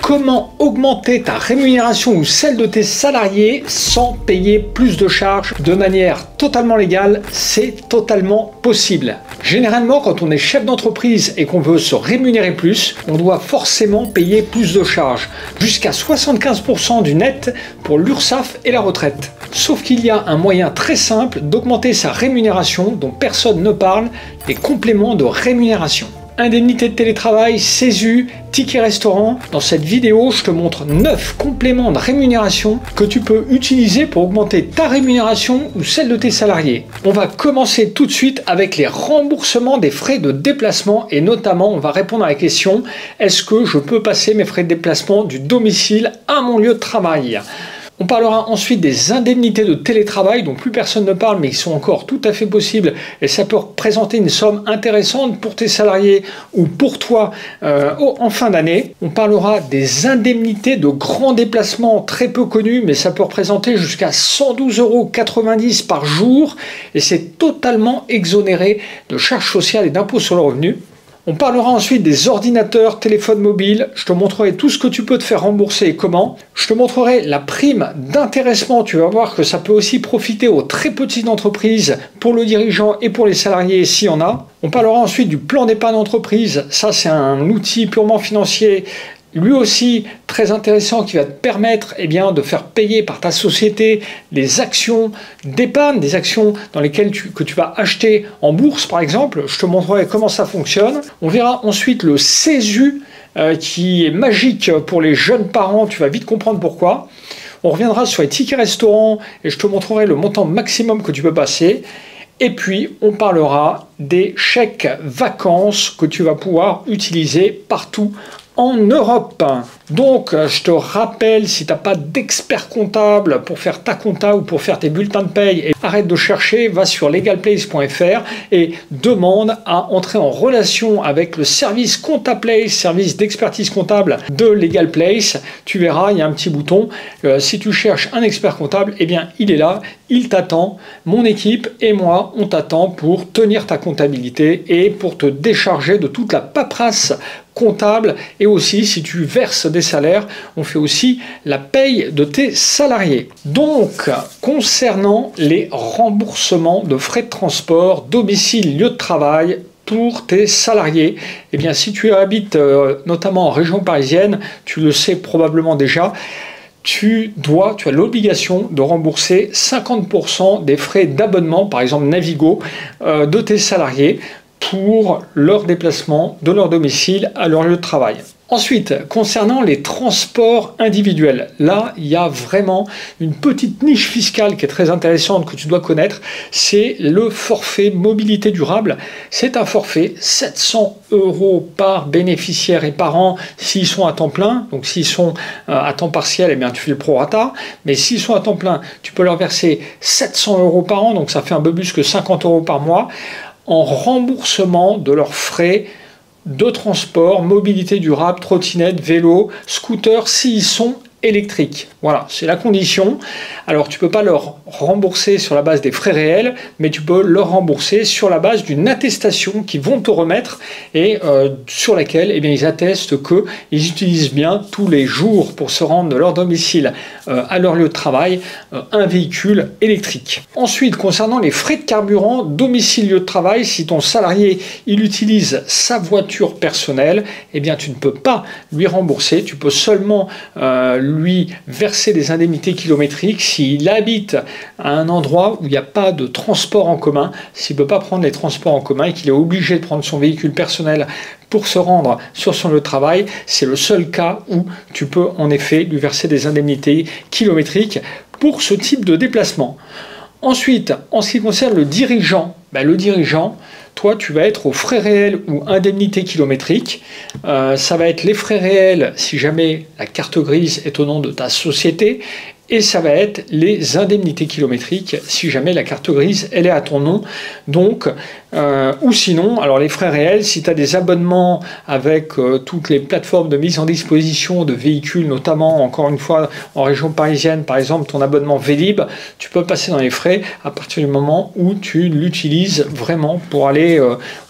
Comment augmenter ta rémunération ou celle de tes salariés sans payer plus de charges de manière totalement légale? C'est totalement possible. Généralement, quand on est chef d'entreprise et qu'on veut se rémunérer plus, on doit forcément payer plus de charges, jusqu'à 75% du net pour l'URSSAF et la retraite. Sauf qu'il y a un moyen très simple d'augmenter sa rémunération dont personne ne parle, les compléments de rémunération. Indemnité de télétravail, CESU, ticket restaurant. Dans cette vidéo, je te montre 9 compléments de rémunération que tu peux utiliser pour augmenter ta rémunération ou celle de tes salariés. On va commencer tout de suite avec les remboursements des frais de déplacement et notamment, on va répondre à la question: est-ce que je peux passer mes frais de déplacement du domicile à mon lieu de travail? On parlera ensuite des indemnités de télétravail dont plus personne ne parle mais qui sont encore tout à fait possibles et ça peut représenter une somme intéressante pour tes salariés ou pour toi en fin d'année. On parlera des indemnités de grands déplacements très peu connues mais ça peut représenter jusqu'à 112,90 € par jour et c'est totalement exonéré de charges sociales et d'impôts sur le revenu. On parlera ensuite des ordinateurs, téléphones mobiles. Je te montrerai tout ce que tu peux te faire rembourser et comment. Je te montrerai la prime d'intéressement. Tu vas voir que ça peut aussi profiter aux très petites entreprises, pour le dirigeant et pour les salariés s'il y en a. On parlera ensuite du plan d'épargne entreprise. Ça, c'est un outil purement financier, lui aussi très intéressant, qui va te permettre de faire payer par ta société les actions d'épargne, des actions dans lesquelles que tu vas acheter en bourse par exemple. Je te montrerai comment ça fonctionne. On verra ensuite le CESU qui est magique pour les jeunes parents, tu vas vite comprendre pourquoi. On reviendra sur les tickets restaurants et je te montrerai le montant maximum que tu peux passer. Et puis, on parlera des chèques vacances que tu vas pouvoir utiliser partout en Europe. Donc, je te rappelle, si tu n'as pas d'expert comptable pour faire ta compta ou pour faire tes bulletins de paye, arrête de chercher, va sur legalplace.fr et demande à entrer en relation avec le service ComptaPlace, service d'expertise comptable de LegalPlace. Tu verras, il y a un petit bouton. Si tu cherches un expert comptable, il est là, il t'attend. Mon équipe et moi, on t'attend pour tenir ta comptabilité et pour te décharger de toute la paperasse comptable. Et aussi, si tu verses des salaires, on fait aussi la paye de tes salariés. Donc, concernant les remboursements de frais de transport, domicile, lieu de travail pour tes salariés, si tu habites notamment en région parisienne, tu le sais probablement déjà, tu as l'obligation de rembourser 50% des frais d'abonnement, par exemple Navigo, de tes salariés pour leur déplacement de leur domicile à leur lieu de travail. Ensuite, concernant les transports individuels, là, il y a vraiment une petite niche fiscale qui est très intéressante que tu dois connaître, c'est le forfait mobilité durable. C'est un forfait 700 € par bénéficiaire et par an s'ils sont à temps plein. Donc s'ils sont à temps partiel, tu fais le prorata. Mais s'ils sont à temps plein, tu peux leur verser 700 € par an, donc ça fait un peu plus que 50 € par mois, en remboursement de leurs frais de transport, mobilité durable, trottinette, vélo, scooter, s'ils sont électriques. Voilà, c'est la condition. Alors, tu ne peux pas leur rembourser sur la base des frais réels, mais tu peux leur rembourser sur la base d'une attestation qu'ils vont te remettre et sur laquelle ils attestent qu'ils utilisent bien tous les jours pour se rendre de leur domicile à leur lieu de travail un véhicule électrique. Ensuite, concernant les frais de carburant, domicile, lieu de travail, si ton salarié il utilise sa voiture personnelle, tu ne peux pas lui rembourser, tu peux seulement lui verser des indemnités kilométriques s'il habite à un endroit où il n'y a pas de transport en commun, s'il ne peut pas prendre les transports en commun et qu'il est obligé de prendre son véhicule personnel pour se rendre sur son lieu de travail. C'est le seul cas où tu peux en effet lui verser des indemnités kilométriques pour ce type de déplacement. Ensuite, en ce qui concerne le dirigeant, toi, tu vas être aux frais réels ou indemnités kilométriques. Ça va être les frais réels si jamais la carte grise est au nom de ta société. Et ça va être les indemnités kilométriques si jamais la carte grise elle est à ton nom. Donc, ou sinon, alors les frais réels, si tu as des abonnements avec toutes les plateformes de mise en disposition de véhicules, notamment encore une fois en région parisienne, par exemple ton abonnement Vélib, tu peux passer dans les frais à partir du moment où tu l'utilises vraiment pour aller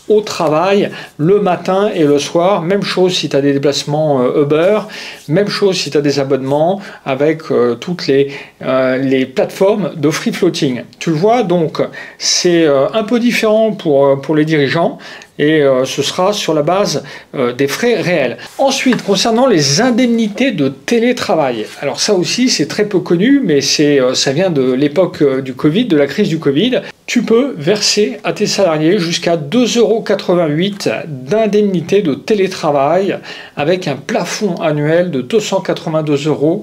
au travail le matin et le soir. Même chose si tu as des déplacements Uber, même chose si tu as des abonnements avec toutes les plateformes de free floating. Tu le vois, donc c'est un peu différent pour les dirigeants. Et ce sera sur la base des frais réels. Ensuite, concernant les indemnités de télétravail, alors ça aussi c'est très peu connu, mais ça vient de l'époque du Covid, de la crise du Covid. Tu peux verser à tes salariés jusqu'à 2,88 € d'indemnité de télétravail avec un plafond annuel de 282 €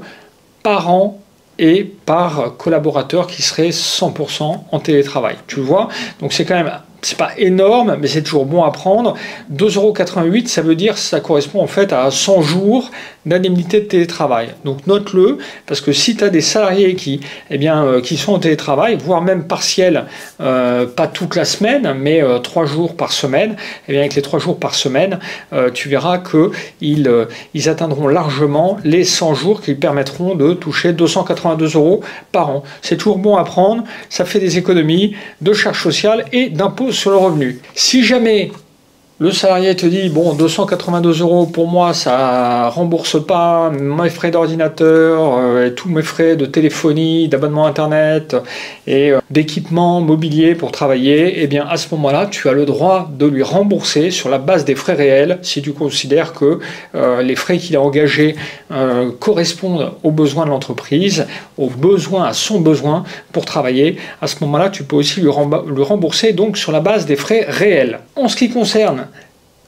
par an et par collaborateur qui serait 100% en télétravail. Tu le vois, donc c'est quand même... C'est pas énorme, mais c'est toujours bon à prendre. 2,88 €, ça veut dire, ça correspond en fait à 100 jours d'indemnité de télétravail. Donc note-le, parce que si tu as des salariés qui sont en télétravail, voire même partiel, pas toute la semaine, mais 3 jours par semaine, et bien avec les 3 jours par semaine, tu verras qu'ils atteindront largement les 100 jours qui permettront de toucher 282 € par an. C'est toujours bon à prendre, ça fait des économies de charges sociales et d'impôts sur le revenu. Si jamais le salarié te dit, bon, 282 € pour moi, ça rembourse pas mes frais d'ordinateur, et tous mes frais de téléphonie, d'abonnement internet et d'équipement mobilier pour travailler, et bien à ce moment-là, tu as le droit de lui rembourser sur la base des frais réels si tu considères que les frais qu'il a engagés correspondent aux besoins de l'entreprise, à son besoin pour travailler. À ce moment-là, tu peux aussi lui rembourser donc sur la base des frais réels. En ce qui concerne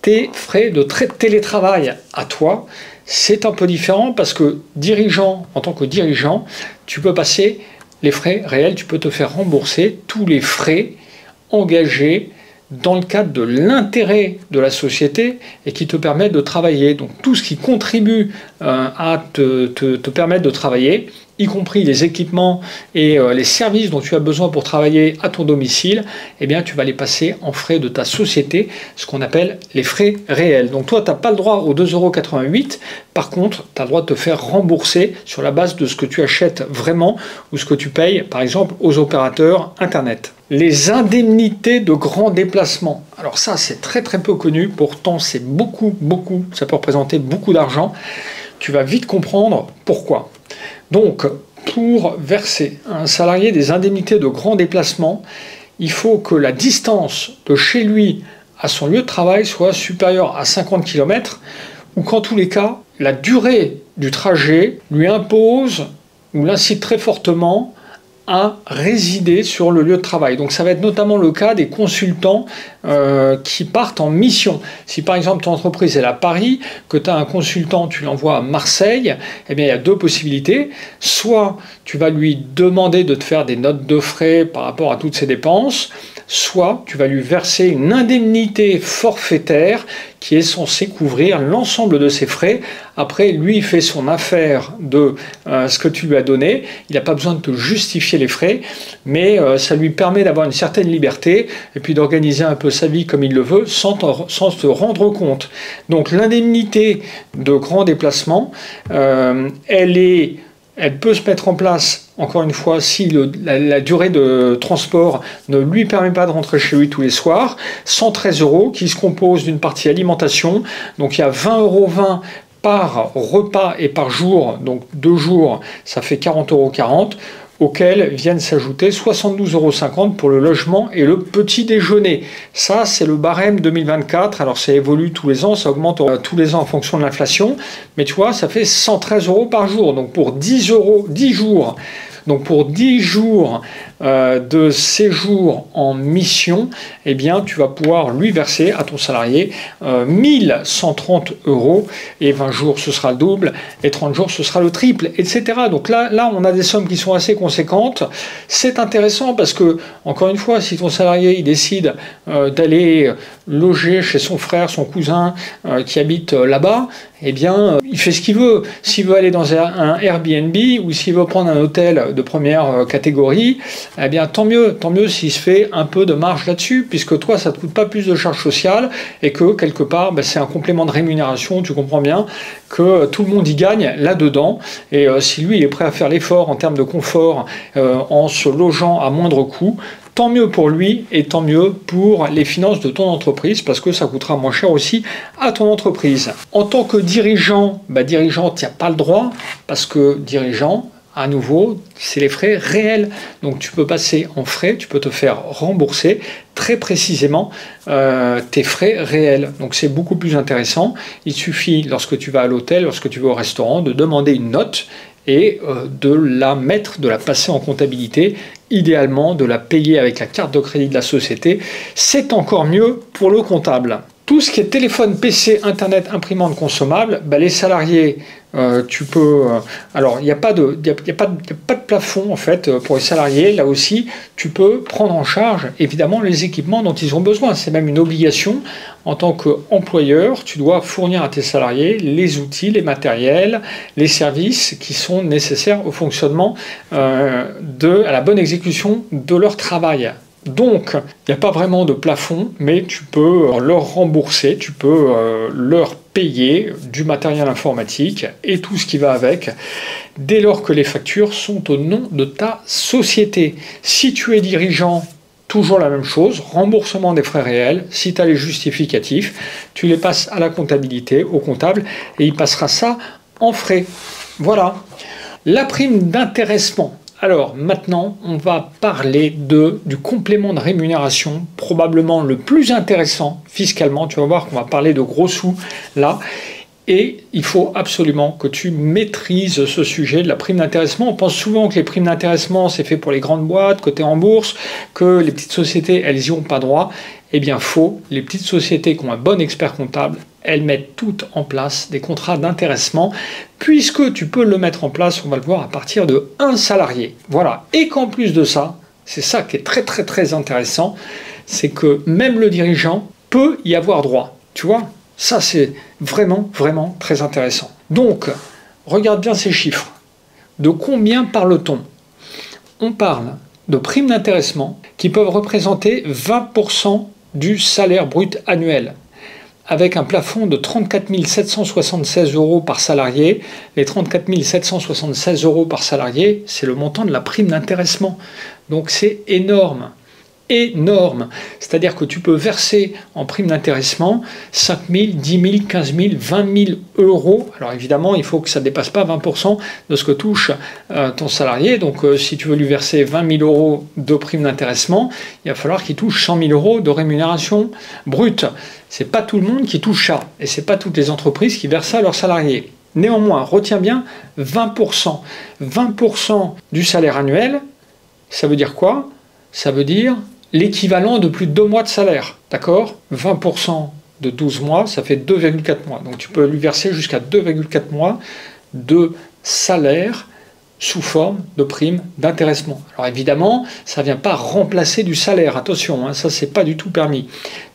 tes frais de télétravail à toi, c'est un peu différent parce que en tant que dirigeant, tu peux passer les frais réels, tu peux te faire rembourser tous les frais engagés dans le cadre de l'intérêt de la société et qui te permettent de travailler. Donc tout ce qui contribue à te permettre de travailler, y compris les équipements et les services dont tu as besoin pour travailler à ton domicile, eh bien tu vas les passer en frais de ta société, ce qu'on appelle les frais réels. Donc toi, tu n'as pas le droit aux 2,88 €, par contre, tu as le droit de te faire rembourser sur la base de ce que tu achètes vraiment ou ce que tu payes, par exemple, aux opérateurs Internet. Les indemnités de grands déplacements. Alors ça, c'est très très peu connu, pourtant c'est beaucoup, ça peut représenter beaucoup d'argent. Tu vas vite comprendre pourquoi. Donc, pour verser à un salarié des indemnités de grands déplacements, il faut que la distance de chez lui à son lieu de travail soit supérieure à 50 km, ou qu'en tous les cas, la durée du trajet lui impose ou l'incite très fortement à résider sur le lieu de travail. Donc ça va être notamment le cas des consultants qui partent en mission. Si par exemple ton entreprise est à Paris, que tu as un consultant, tu l'envoies à Marseille, eh bien il y a deux possibilités. Soit tu vas lui demander de te faire des notes de frais par rapport à toutes ses dépenses, soit tu vas lui verser une indemnité forfaitaire qui est censée couvrir l'ensemble de ses frais. Après, lui, il fait son affaire de ce que tu lui as donné. Il n'a pas besoin de te justifier les frais, mais ça lui permet d'avoir une certaine liberté et puis d'organiser un peu sa vie comme il le veut sans te rendre compte. Donc l'indemnité de grand déplacement, elle peut se mettre en place, encore une fois, si la durée de transport ne lui permet pas de rentrer chez lui tous les soirs. 113 € qui se compose d'une partie alimentation. Donc il y a 20,20 € par repas et par jour. Donc 2 jours, ça fait 40,40 €. Auxquels viennent s'ajouter 72,50 € pour le logement et le petit déjeuner. Ça, c'est le barème 2024. Alors, ça évolue tous les ans, ça augmente tous les ans en fonction de l'inflation. Mais tu vois, ça fait 113 € par jour. Donc, pour 10 jours, de séjour en mission, eh bien, tu vas pouvoir lui verser à ton salarié 1130 € et 20 jours, ce sera le double et 30 jours, ce sera le triple, etc. Donc là, on a des sommes qui sont assez conséquentes. C'est intéressant parce que, encore une fois, si ton salarié il décide d'aller loger chez son frère, son cousin qui habite là-bas, eh bien, il fait ce qu'il veut. S'il veut aller dans un Airbnb ou s'il veut prendre un hôtel de première catégorie, eh bien, tant mieux s'il se fait un peu de marge là-dessus, puisque toi, ça ne te coûte pas plus de charges sociales et que, quelque part, c'est un complément de rémunération. Tu comprends bien que tout le monde y gagne là-dedans. Et si lui, il est prêt à faire l'effort en termes de confort en se logeant à moindre coût, tant mieux pour lui et tant mieux pour les finances de ton entreprise parce que ça coûtera moins cher aussi à ton entreprise. En tant que dirigeant, dirigeant, tu n'as pas le droit parce que dirigeant, à nouveau, c'est les frais réels. Donc tu peux passer en frais, tu peux te faire rembourser très précisément tes frais réels. Donc c'est beaucoup plus intéressant. Il suffit, lorsque tu vas à l'hôtel, lorsque tu vas au restaurant, de demander une note et de la passer en comptabilité, idéalement de la payer avec la carte de crédit de la société. C'est encore mieux pour le comptable. Tout ce qui est téléphone, PC, Internet, imprimante, consommable, les salariés, tu peux... alors, il n'y a pas de plafond, en fait, pour les salariés. Là aussi, tu peux prendre en charge, évidemment, les équipements dont ils ont besoin. C'est même une obligation. En tant qu'employeur, tu dois fournir à tes salariés les outils, les matériels, les services qui sont nécessaires au fonctionnement, à la bonne exécution de leur travail. Donc, il n'y a pas vraiment de plafond, mais tu peux leur rembourser, tu peux leur payer du matériel informatique et tout ce qui va avec, dès lors que les factures sont au nom de ta société. Si tu es dirigeant, toujours la même chose, remboursement des frais réels. Si tu as les justificatifs, tu les passes à la comptabilité, au comptable, et il passera ça en frais. Voilà. La prime d'intéressement. Alors maintenant, on va parler du complément de rémunération, probablement le plus intéressant fiscalement. Tu vas voir qu'on va parler de gros sous là. Et il faut absolument que tu maîtrises ce sujet de la prime d'intéressement. On pense souvent que les primes d'intéressement, c'est fait pour les grandes boîtes, cotées en bourse, que les petites sociétés, elles n'y ont pas droit. Eh bien, faux. Les petites sociétés qui ont un bon expert comptable, elles mettent toutes en place des contrats d'intéressement, puisque tu peux le mettre en place, on va le voir, à partir de 1 salarié. Voilà. Et qu'en plus de ça, c'est ça qui est très très très intéressant, c'est que même le dirigeant peut y avoir droit. Tu vois ? Ça, c'est vraiment, vraiment très intéressant. Donc, regarde bien ces chiffres. De combien parle-t-on? On parle de primes d'intéressement qui peuvent représenter 20% du salaire brut annuel, avec un plafond de 34 776 € par salarié. Les 34 776 € par salarié, c'est le montant de la prime d'intéressement. Donc, c'est énorme. Énorme. C'est-à-dire que tu peux verser en prime d'intéressement 5 000, 10 000, 15 000, 20 000 €. Alors évidemment, il faut que ça ne dépasse pas 20% de ce que touche ton salarié. Donc si tu veux lui verser 20 000 € de prime d'intéressement, il va falloir qu'il touche 100 000 € de rémunération brute. C'est pas tout le monde qui touche ça. Et c'est pas toutes les entreprises qui versent ça à leurs salariés. Néanmoins, retiens bien 20%. 20% du salaire annuel, ça veut dire quoi? Ça veut dire l'équivalent de plus de 2 mois de salaire, d'accord? 20% de 12 mois, ça fait 2,4 mois. Donc tu peux lui verser jusqu'à 2,4 mois de salaire sous forme de prime d'intéressement. Alors évidemment, ça ne vient pas remplacer du salaire, attention, ça c'est pas du tout permis.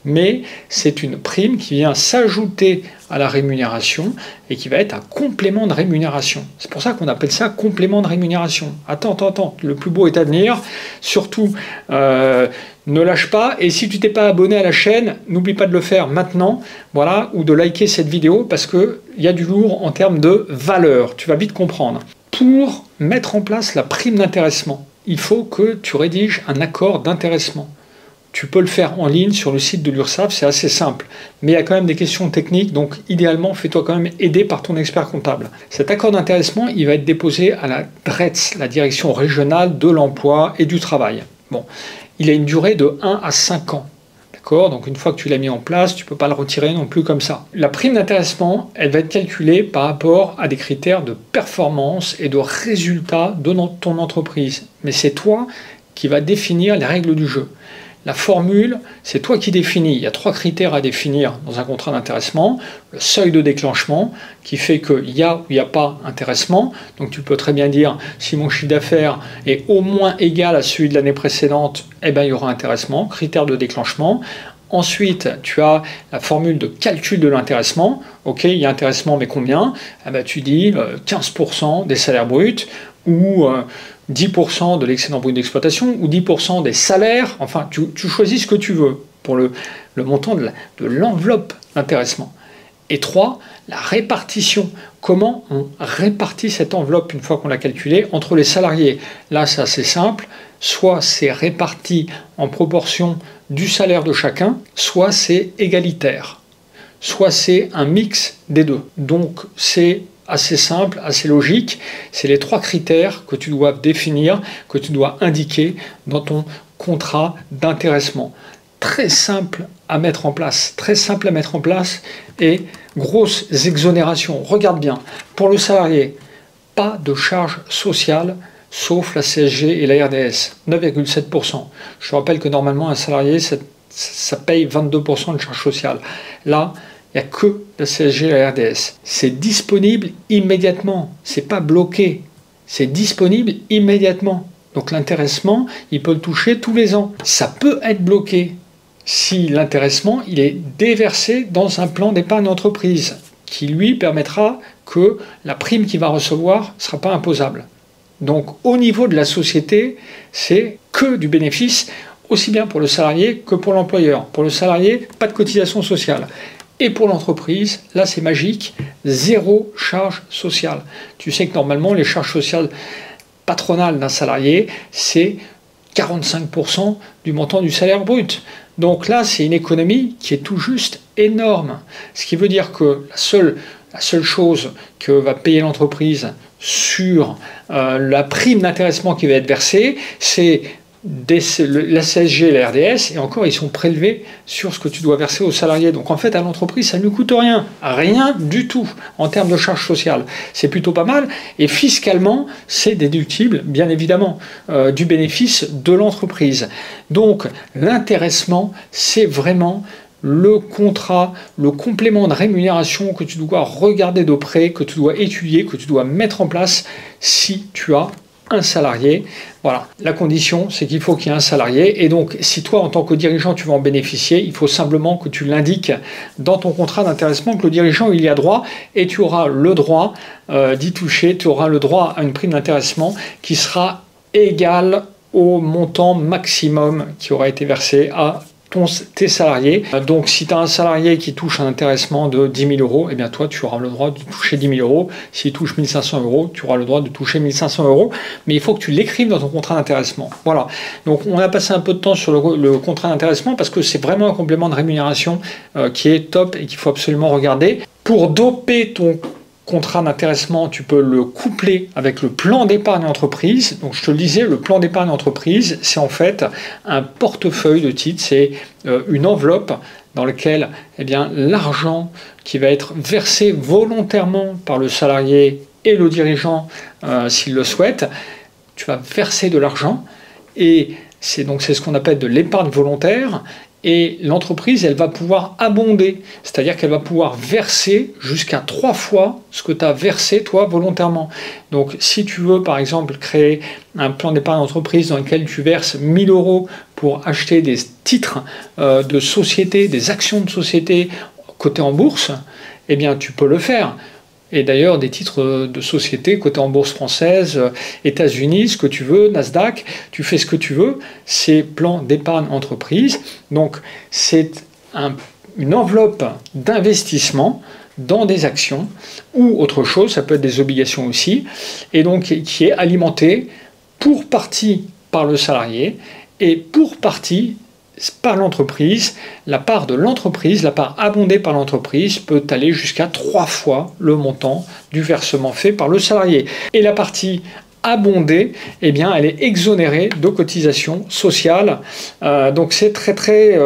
Mais c'est une prime qui vient s'ajouter à la rémunération et qui va être un complément de rémunération. C'est pour ça qu'on appelle ça complément de rémunération. Attends, le plus beau est à venir. Surtout, ne lâche pas. Et si tu t'es pas abonné à la chaîne, n'oublie pas de le faire maintenant, voilà, ou de liker cette vidéo parce qu'il y a du lourd en termes de valeur. Tu vas vite comprendre. Pour mettre en place la prime d'intéressement, il faut que tu rédiges un accord d'intéressement. Tu peux le faire en ligne sur le site de l'URSSAF, c'est assez simple. Mais il y a quand même des questions techniques, donc idéalement, fais-toi quand même aider par ton expert comptable. Cet accord d'intéressement, il va être déposé à la DRETS, la Direction Régionale de l'Emploi et du Travail. Bon, il a une durée de 1 à 5 ans. Donc une fois que tu l'as mis en place, tu ne peux pas le retirer non plus comme ça. La prime d'intéressement, elle va être calculée par rapport à des critères de performance et de résultats de ton entreprise. Mais c'est toi qui vas définir les règles du jeu. La formule, c'est toi qui définis. Il y a 3 critères à définir dans un contrat d'intéressement. Le seuil de déclenchement, qui fait qu'il y a ou il n'y a pas intéressement. Donc tu peux très bien dire, si mon chiffre d'affaires est au moins égal à celui de l'année précédente, eh ben, il y aura intéressement, critère de déclenchement. Ensuite, tu as la formule de calcul de l'intéressement. Ok, il y a intéressement, mais combien? Eh ben, tu dis 15% des salaires bruts ou 10% de l'excédent brut d'exploitation ou 10% des salaires. Enfin, tu choisis ce que tu veux pour le montant de l'enveloppe d'intéressement. Et 3, la répartition. Comment on répartit cette enveloppe une fois qu'on l'a calculée entre les salariés? Là, c'est assez simple. soit c'est réparti en proportion du salaire de chacun, soit c'est égalitaire, soit c'est un mix des deux. Donc c'est assez simple, assez logique. C'est les 3 critères que tu dois définir, que tu dois indiquer dans ton contrat d'intéressement. Très simple à mettre en place, et grosses exonérations. Regarde bien, pour le salarié, pas de charge sociale sauf la CSG et la RDS, 9,7%. Je te rappelle que normalement un salarié, ça paye 22% de charge sociale. Là, il n'y a que la CSG et la RDS. C'est disponible immédiatement, c'est pas bloqué, c'est disponible immédiatement. Donc l'intéressement, il peut le toucher tous les ans. Ça peut être bloqué si l'intéressement il est déversé dans un plan d'épargne entreprise qui lui permettra que la prime qu'il va recevoir ne sera pas imposable. Donc au niveau de la société, c'est que du bénéfice, aussi bien pour le salarié que pour l'employeur. Pour le salarié, pas de cotisation sociale. Et pour l'entreprise, là c'est magique, 0 charge sociale. Tu sais que normalement les charges sociales patronales d'un salarié, c'est 45% du montant du salaire brut. Donc là, c'est une économie qui est tout juste énorme. Ce qui veut dire que la seule chose que va payer l'entreprise sur la prime d'intéressement qui va être versée, c'est la CSG et la RDS, et encore ils sont prélevés sur ce que tu dois verser aux salariés. Donc en fait à l'entreprise ça ne lui coûte rien du tout en termes de charges sociales. C'est plutôt pas mal, et fiscalement c'est déductible bien évidemment du bénéfice de l'entreprise. Donc l'intéressement c'est vraiment le contrat, le complément de rémunération que tu dois regarder de près, que tu dois étudier, que tu dois mettre en place si tu as un salarié. Voilà, la condition, c'est qu'il faut qu'il y ait un salarié. Et donc, si toi, en tant que dirigeant, tu veux en bénéficier, il faut simplement que tu l'indiques dans ton contrat d'intéressement que le dirigeant, il y a droit, et tu auras le droit d'y toucher, tu auras le droit à une prime d'intéressement qui sera égale au montant maximum qui aura été versé à tes salariés. Donc si tu as un salarié qui touche un intéressement de 10 000 euros, eh bien toi tu auras le droit de toucher 10 000 euros. S'il touche 1 500 euros, tu auras le droit de toucher 1 500 euros. Mais il faut que tu l'écrives dans ton contrat d'intéressement. Voilà. Donc on a passé un peu de temps sur le contrat d'intéressement parce que c'est vraiment un complément de rémunération qui est top et qu'il faut absolument regarder. Pour doper ton contrat d'intéressement, tu peux le coupler avec le plan d'épargne entreprise. Donc je te le disais, le plan d'épargne entreprise, c'est en fait un portefeuille de titres, c'est une enveloppe dans laquelle eh bien, l'argent qui va être versé volontairement par le salarié et le dirigeant s'il le souhaite, tu vas verser de l'argent et c'est ce qu'on appelle de l'épargne volontaire. Et l'entreprise, elle va pouvoir abonder, c'est-à-dire qu'elle va pouvoir verser jusqu'à 3 fois ce que tu as versé toi volontairement. Donc si tu veux par exemple créer un plan d'épargne entreprise dans lequel tu verses 1 000 euros pour acheter des titres de société, des actions de société cotées en bourse, eh bien tu peux le faire. Et d'ailleurs, des titres de société cotés en bourse française, États-Unis, ce que tu veux, Nasdaq, tu fais ce que tu veux. C'est plan d'épargne entreprise. Donc, c'est une enveloppe d'investissement dans des actions ou autre chose, ça peut être des obligations aussi, et donc qui est alimentée pour partie par le salarié et pour partie par l'entreprise. La part de l'entreprise, la part abondée par l'entreprise peut aller jusqu'à 3 fois le montant du versement fait par le salarié. Et la partie abondée, eh bien, elle est exonérée de cotisations sociales. Donc c'est très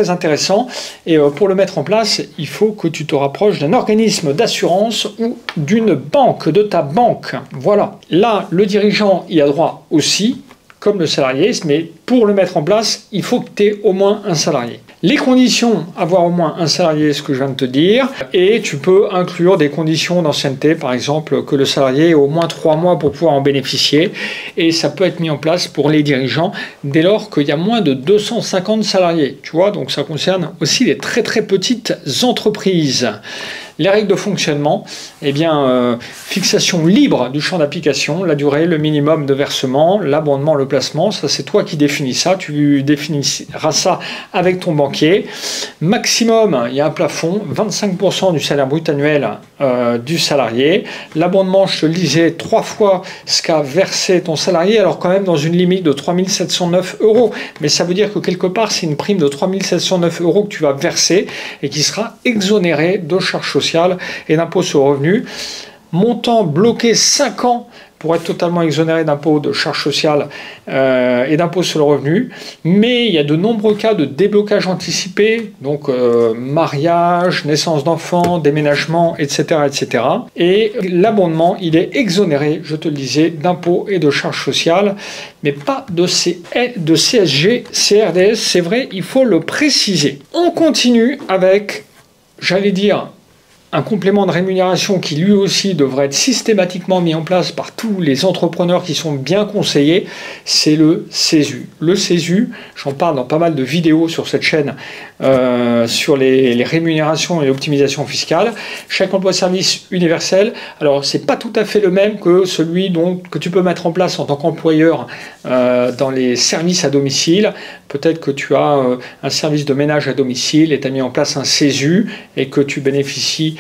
intéressant. Et pour le mettre en place, il faut que tu te rapproches d'un organisme d'assurance ou d'une banque, de ta banque. Voilà. Là, le dirigeant y a droit aussi, comme le salarié, mais pour le mettre en place, il faut que tu aies au moins un salarié. Les conditions, avoir au moins un salarié, ce que je viens de te dire, et tu peux inclure des conditions d'ancienneté, par exemple que le salarié ait au moins 3 mois pour pouvoir en bénéficier, et ça peut être mis en place pour les dirigeants dès lors qu'il y a moins de 250 salariés. Tu vois, donc ça concerne aussi les très petites entreprises. Les règles de fonctionnement, eh bien, fixation libre du champ d'application, la durée, le minimum de versement, l'abondement, le placement, ça c'est toi qui définis ça, tu définiras ça avec ton banquier. Maximum, il y a un plafond, 25% du salaire brut annuel du salarié. L'abondement, je te le disais, 3 fois ce qu'a versé ton salarié, alors quand même dans une limite de 3 709 €. Mais ça veut dire que quelque part, c'est une prime de 3 709 € que tu vas verser et qui sera exonérée de charges sociales et d'impôts sur le revenu. Montant bloqué 5 ans pour être totalement exonéré d'impôts, de charges sociales et d'impôts sur le revenu. Mais il y a de nombreux cas de déblocage anticipé, donc mariage, naissance d'enfants, déménagement, etc., etc. Et l'abondement, il est exonéré, je te le disais, d'impôts et de charges sociales, mais pas de CSG, CRDS, c'est vrai, il faut le préciser. On continue avec, j'allais dire, un complément de rémunération qui lui aussi devrait être systématiquement mis en place par tous les entrepreneurs qui sont bien conseillés, c'est le CESU. Le CESU, j'en parle dans pas mal de vidéos sur cette chaîne sur les rémunérations et l'optimisation fiscale. Chaque emploi-service universel, alors c'est pas tout à fait le même que celui que tu peux mettre en place en tant qu'employeur dans les services à domicile. Peut-être que tu as un service de ménage à domicile et tu as mis en place un CESU et que tu bénéficies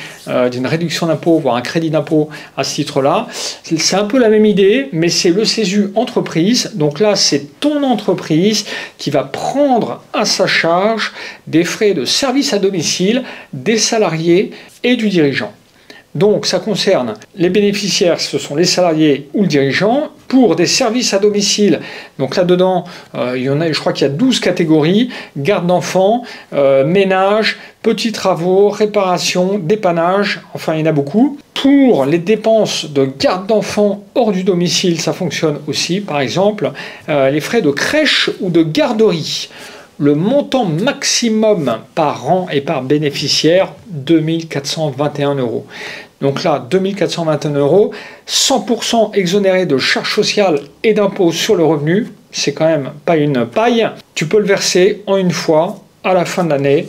d'une réduction d'impôt, voire un crédit d'impôt à ce titre-là. C'est un peu la même idée, mais c'est le CESU entreprise. Donc là, c'est ton entreprise qui va prendre à sa charge des frais de service à domicile des salariés et du dirigeant. Donc ça concerne les bénéficiaires, ce sont les salariés ou le dirigeant. Pour des services à domicile, donc là-dedans, je crois qu'il y a 12 catégories: garde d'enfants, ménage, petits travaux, réparation, dépannage, enfin il y en a beaucoup. Pour les dépenses de garde d'enfants hors du domicile, ça fonctionne aussi. Par exemple, les frais de crèche ou de garderie. Le montant maximum par an et par bénéficiaire, 2 421 €. Donc là, 2 421 €, 100% exonéré de charges sociales et d'impôts sur le revenu. C'est quand même pas une paille. Tu peux le verser en une fois à la fin de l'année.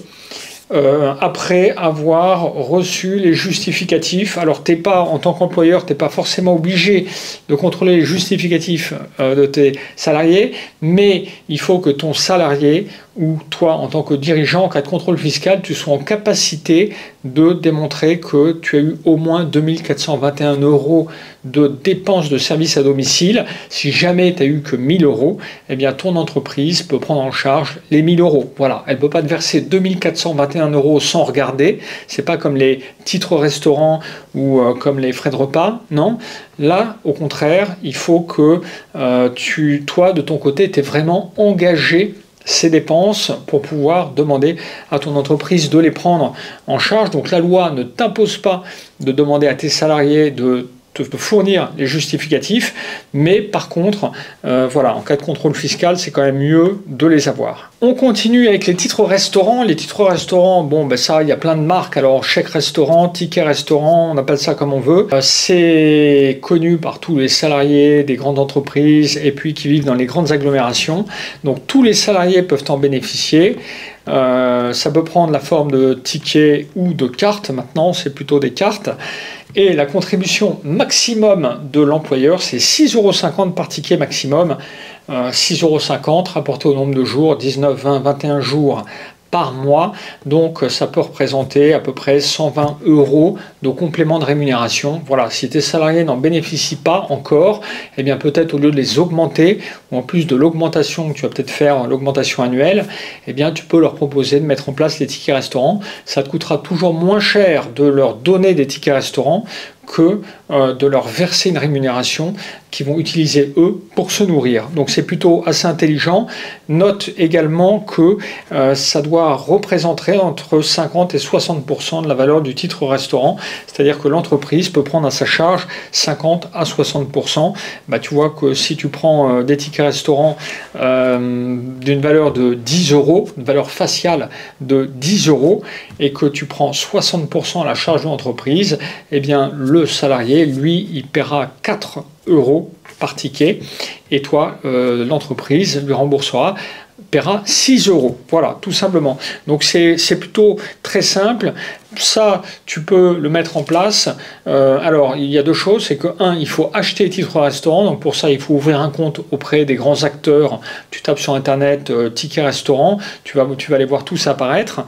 Après avoir reçu les justificatifs. Alors, en tant qu'employeur, tu n'es pas forcément obligé de contrôler les justificatifs de tes salariés, mais il faut que ton salarié ou toi, en tant que dirigeant, en cas de contrôle fiscal, tu sois en capacité de démontrer que tu as eu au moins 2 421 € de dépenses de services à domicile. Si jamais tu n'as eu que 1 000 €, eh bien ton entreprise peut prendre en charge les 1 000 €. Voilà, elle ne peut pas te verser 2 421 € sans regarder. C'est pas comme les titres restaurants ou comme les frais de repas, non. Là, au contraire, il faut que toi, de ton côté, tu es vraiment engagé ces dépenses pour pouvoir demander à ton entreprise de les prendre en charge. Donc la loi ne t'impose pas de demander à tes salariés de te fournir les justificatifs, mais par contre, voilà, en cas de contrôle fiscal, c'est quand même mieux de les avoir. On continue avec les titres restaurants. Les titres restaurants, bon, ben ça, il y a plein de marques. Alors, chèque restaurant, ticket restaurant, on appelle ça comme on veut. C'est connu par tous les salariés des grandes entreprises et puis qui vivent dans les grandes agglomérations. Donc, tous les salariés peuvent en bénéficier. Ça peut prendre la forme de tickets ou de cartes. Maintenant, c'est plutôt des cartes. Et la contribution maximum de l'employeur, c'est 6,50 € par ticket maximum. 6,50 € rapporté au nombre de jours, 19, 20, 21 jours par mois. Donc ça peut représenter à peu près 120 € de complément de rémunération. Voilà, si tes salariés n'en bénéficient pas encore, eh bien peut-être au lieu de les augmenter, ou en plus de l'augmentation que tu vas peut-être faire, l'augmentation annuelle, eh bien tu peux leur proposer de mettre en place les tickets restaurants. Ça te coûtera toujours moins cher de leur donner des tickets restaurants que de leur verser une rémunération qu'ils vont utiliser eux pour se nourrir. Donc c'est plutôt assez intelligent. Note également que ça doit représenter entre 50 et 60% de la valeur du titre restaurant, c'est-à-dire que l'entreprise peut prendre à sa charge 50 à 60%. Bah, tu vois que si tu prends des tickets restaurants d'une valeur de 10 €, une valeur faciale de 10 €, et que tu prends 60% à la charge de l'entreprise, eh bien le salarié, lui, il paiera 4 € par ticket, et toi, l'entreprise lui remboursera paiera 6 euros. Voilà, tout simplement. Donc c'est plutôt très simple. Ça, tu peux le mettre en place. Alors, il y a deux choses. C'est que, un, il faut acheter titre restaurant. Donc, pour ça, il faut ouvrir un compte auprès des grands acteurs. Tu tapes sur Internet ticket restaurant. Tu vas aller voir tout ça apparaître.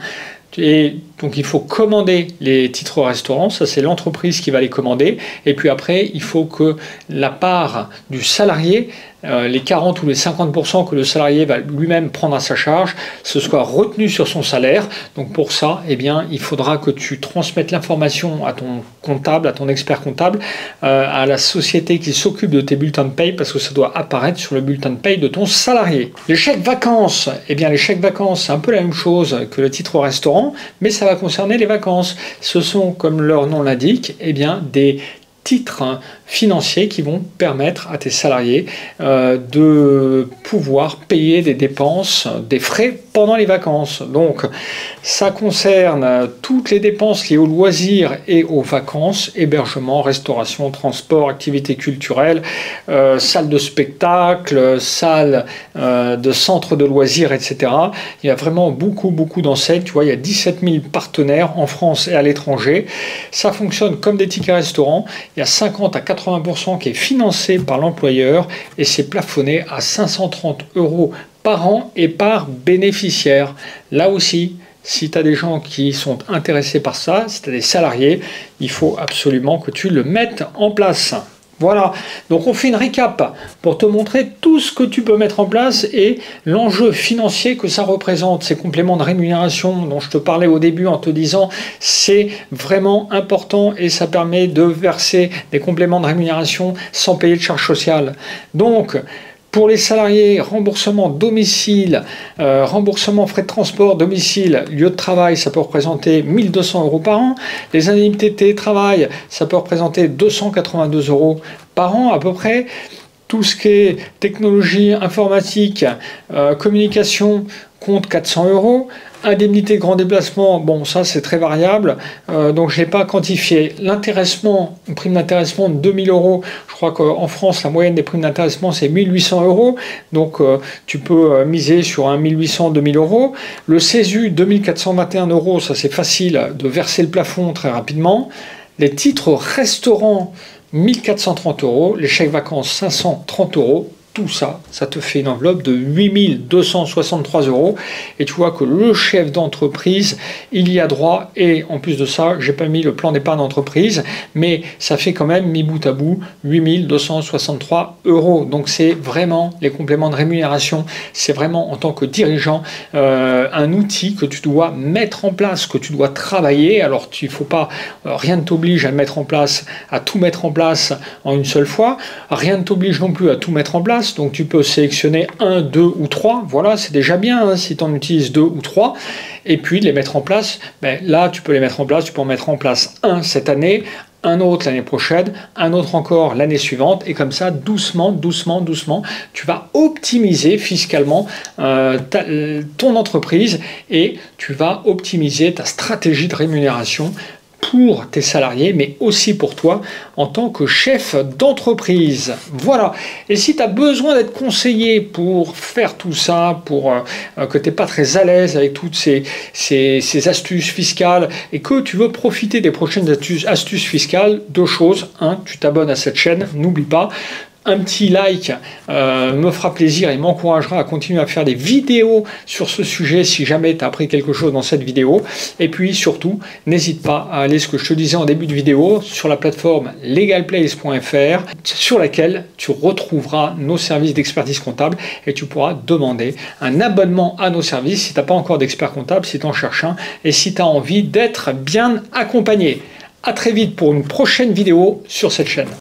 Et donc, il faut commander les titres restaurants. Ça, c'est l'entreprise qui va les commander. Et puis après, il faut que la part du salarié, les 40 ou les 50% que le salarié va lui-même prendre à sa charge, ce soit retenu sur son salaire. Donc pour ça, eh bien, il faudra que tu transmettes l'information à ton comptable, à ton expert comptable, à la société qui s'occupe de tes bulletins de paye, parce que ça doit apparaître sur le bulletin de paye de ton salarié. Les chèques vacances, eh bien, les chèques vacances, c'est un peu la même chose que le titre restaurant, mais ça va concerner les vacances. Ce sont, comme leur nom l'indique, eh bien, des titres financiers qui vont permettre à tes salariés de pouvoir payer des dépenses, des frais pendant les vacances. Donc, ça concerne toutes les dépenses liées aux loisirs et aux vacances, hébergement, restauration, transport, activités culturelles, salles de spectacle, salles de centres de loisirs, etc. Il y a vraiment beaucoup d'enseignes. Tu vois, il y a 17 000 partenaires en France et à l'étranger. Ça fonctionne comme des tickets restaurants. Il y a 50 à 80% qui est financé par l'employeur et c'est plafonné à 530 euros par an et par bénéficiaire. Là aussi, si tu as des gens qui sont intéressés par ça, si tu as des salariés, il faut absolument que tu le mettes en place. Voilà, donc on fait une récap pour te montrer tout ce que tu peux mettre en place et l'enjeu financier que ça représente. Ces compléments de rémunération dont je te parlais au début en te disant c'est vraiment important et ça permet de verser des compléments de rémunération sans payer de charges sociales. Donc, pour les salariés, remboursement domicile, remboursement frais de transport, domicile, lieu de travail, ça peut représenter 1 200 euros par an. Les indemnités de télétravail, ça peut représenter 282 euros par an à peu près. Tout ce qui est technologie, informatique, communication, compte 400 euros. Indemnité grand déplacement, bon ça c'est très variable, donc je n'ai pas quantifié. L'intéressement, une prime d'intéressement de 2000 euros, je crois qu'en France la moyenne des primes d'intéressement c'est 1800 euros, donc tu peux miser sur un 1800-2000 euros. Le CESU 2421 euros, ça c'est facile de verser le plafond très rapidement. Les titres restaurants 1430 euros, les chèques vacances 530 euros. Tout ça, ça te fait une enveloppe de 8263 euros. Et tu vois que le chef d'entreprise, il y a droit. Et en plus de ça, j'ai pas mis le plan d'épargne d'entreprise, mais ça fait quand même, mis bout à bout, 8263 euros. Donc c'est vraiment les compléments de rémunération. C'est vraiment en tant que dirigeant un outil que tu dois mettre en place, que tu dois travailler. Alors il faut pas, rien ne t'oblige à mettre en place, à tout mettre en place en une seule fois. Rien ne t'oblige non plus à tout mettre en place. Donc tu peux sélectionner 1, 2 ou 3, voilà, c'est déjà bien hein, si tu en utilises 2 ou 3, et puis les mettre en place, ben, là tu peux les mettre en place, tu peux en mettre en place un cette année, un autre l'année prochaine, un autre encore l'année suivante, et comme ça, doucement, tu vas optimiser fiscalement ton entreprise, et tu vas optimiser ta stratégie de rémunération pour tes salariés, mais aussi pour toi en tant que chef d'entreprise. Voilà. Et si tu as besoin d'être conseillé pour faire tout ça, pour que tu n'es pas très à l'aise avec toutes ces astuces fiscales et que tu veux profiter des prochaines astuces fiscales, deux choses. Un, tu t'abonnes à cette chaîne, n'oublie pas. Un petit like me fera plaisir et m'encouragera à continuer à faire des vidéos sur ce sujet si jamais tu as appris quelque chose dans cette vidéo. Et puis surtout, n'hésite pas à aller, ce que je te disais en début de vidéo, sur la plateforme legalplace.fr sur laquelle tu retrouveras nos services d'expertise comptable et tu pourras demander un abonnement à nos services si tu n'as pas encore d'expert comptable, si tu en cherches un et si tu as envie d'être bien accompagné. À très vite pour une prochaine vidéo sur cette chaîne.